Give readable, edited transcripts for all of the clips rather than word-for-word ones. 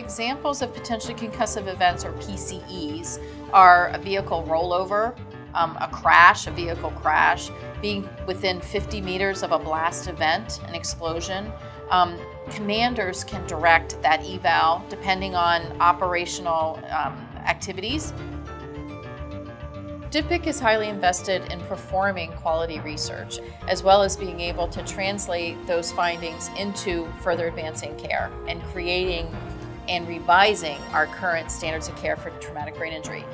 examples of potentially concussive events, or PCEs, are a vehicle rollover, a vehicle crash, being within 50 meters of a blast event, an explosion. Commanders can direct that eval depending on operational activities. DVBIC is highly invested in performing quality research, as well as being able to translate those findings into further advancing care and creating and revising our current standards of care for traumatic brain injury.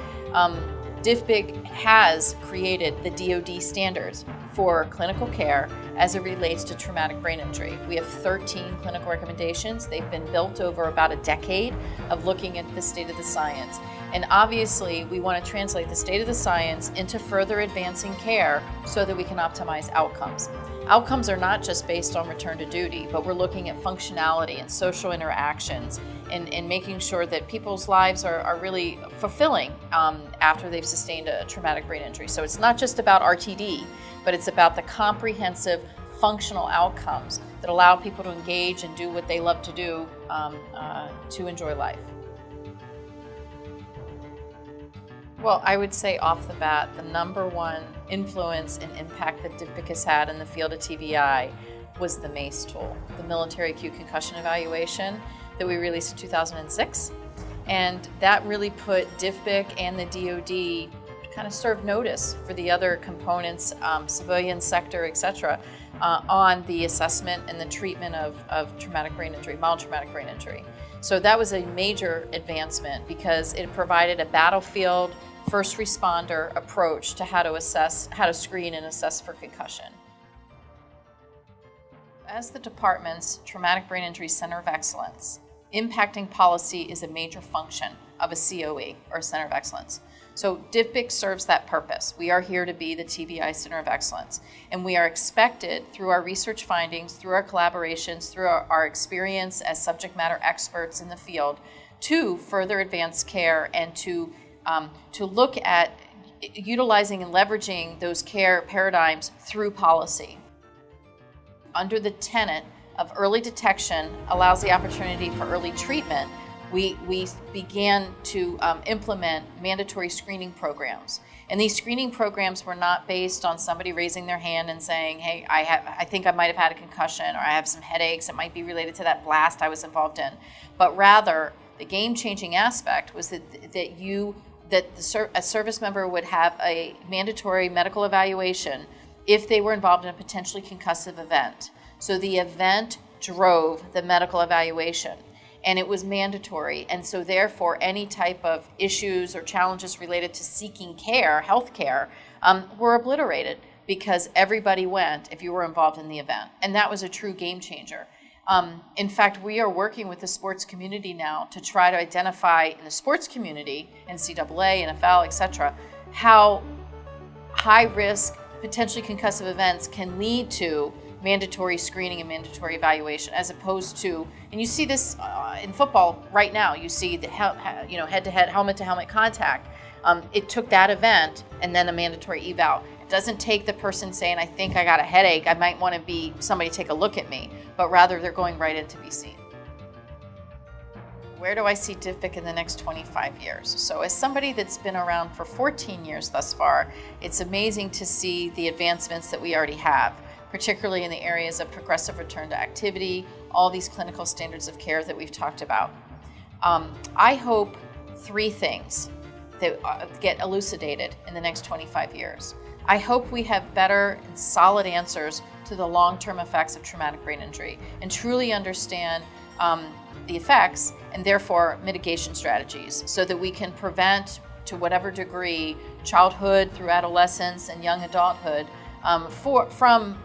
DVBIC has created the DoD standards for clinical care as it relates to traumatic brain injury. We have 13 clinical recommendations. They've been built over about a decade of looking at the state of the science. And obviously, we want to translate the state of the science into further advancing care so that we can optimize outcomes. Outcomes are not just based on return to duty, but we're looking at functionality and social interactions and making sure that people's lives are really fulfilling after they've sustained a traumatic brain injury. So it's not just about RTD, but it's about the comprehensive functional outcomes that allow people to engage and do what they love to do to enjoy life. Well, I would say off the bat, the number one influence and impact that DVBIC has had in the field of TBI was the MACE tool, the Military Acute Concussion Evaluation that we released in 2006. And that really put DVBIC and the DoD kind of served notice for the other components, civilian sector, et cetera, on the assessment and the treatment of traumatic brain injury, mild traumatic brain injury. So that was a major advancement because it provided a battlefield first responder approach to how to screen and assess for concussion. As the department's Traumatic Brain Injury Center of Excellence, impacting policy is a major function of a COE, or Center of Excellence. So DVBIC serves that purpose. We are here to be the TBI Center of Excellence, and we are expected through our research findings, through our collaborations, through our experience as subject matter experts in the field to further advance care and to look at utilizing and leveraging those care paradigms through policy. Under the tenet of early detection allows the opportunity for early treatment, we began to implement mandatory screening programs. And these screening programs were not based on somebody raising their hand and saying, hey, I think I might have had a concussion, or I have some headaches, it might be related to that blast I was involved in. But rather, the game-changing aspect was that a service member would have a mandatory medical evaluation if they were involved in a potentially concussive event. So the event drove the medical evaluation, and it was mandatory. And so therefore, any type of issues or challenges related to seeking care, health care, were obliterated because everybody went if you were involved in the event. And that was a true game changer. In fact, we are working with the sports community now to try to identify in the sports community, NCAA, NFL, et cetera, how high-risk, potentially concussive events can lead to mandatory screening and mandatory evaluation, as opposed to, and you see this in football right now, you see the head-to-head, helmet-to-helmet contact. It took that event and then a mandatory eval. It doesn't take the person saying, I think I got a headache, I might want somebody take a look at me, but rather they're going right in to be seen. Where do I see DVBIC in the next 25 years? So as somebody that's been around for 14 years thus far, it's amazing to see the advancements that we already have, particularly in the areas of progressive return to activity, all these clinical standards of care that we've talked about. I hope three things that get elucidated in the next 25 years. I hope we have better and solid answers to the long-term effects of traumatic brain injury and truly understand the effects and therefore mitigation strategies so that we can prevent, to whatever degree, childhood through adolescence and young adulthood from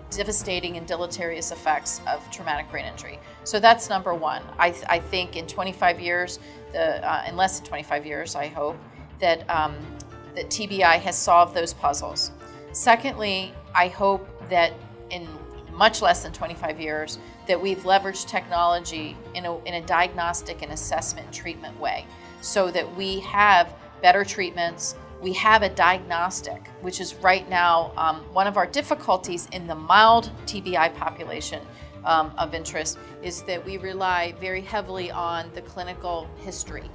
devastating and deleterious effects of traumatic brain injury. So that's number one. I think in 25 years, in less than 25 years, I hope, that TBI has solved those puzzles. Secondly, I hope that in much less than 25 years, that we've leveraged technology in a diagnostic and assessment and treatment way so that we have better treatments. We have a diagnostic, which is right now one of our difficulties in the mild TBI population. of interest is that we rely very heavily on the clinical history.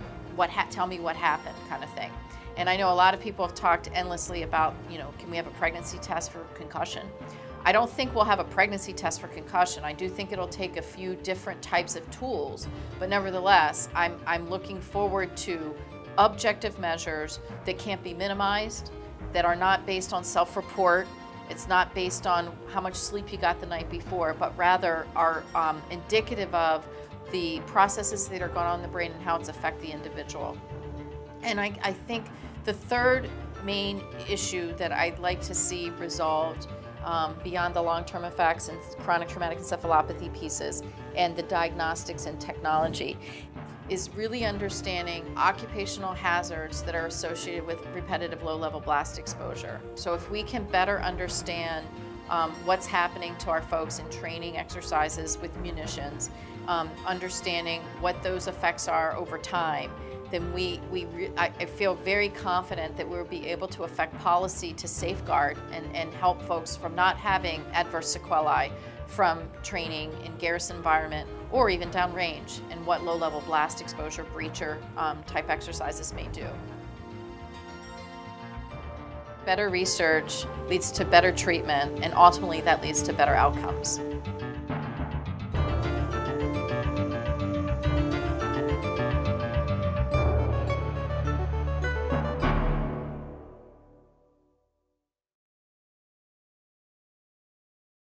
Tell me what happened kind of thing. And I know a lot of people have talked endlessly about, can we have a pregnancy test for concussion? I don't think we'll have a pregnancy test for concussion. I do think it'll take a few different types of tools, but nevertheless, I'm looking forward to objective measures that can't be minimized, that are not based on self-report. It's not based on how much sleep you got the night before, but rather are indicative of the processes that are going on in the brain and how it's affect the individual. And I think the third main issue that I'd like to see resolved beyond the long-term effects and chronic traumatic encephalopathy pieces and the diagnostics and technology is really understanding occupational hazards that are associated with repetitive low-level blast exposure. So if we can better understand what's happening to our folks in training exercises with munitions, understanding what those effects are over time, then I feel very confident that we'll be able to affect policy to safeguard and help folks from not having adverse sequelae from training in garrison environment or even downrange, and what low-level blast exposure breacher type exercises may do. Better research leads to better treatment, and ultimately that leads to better outcomes.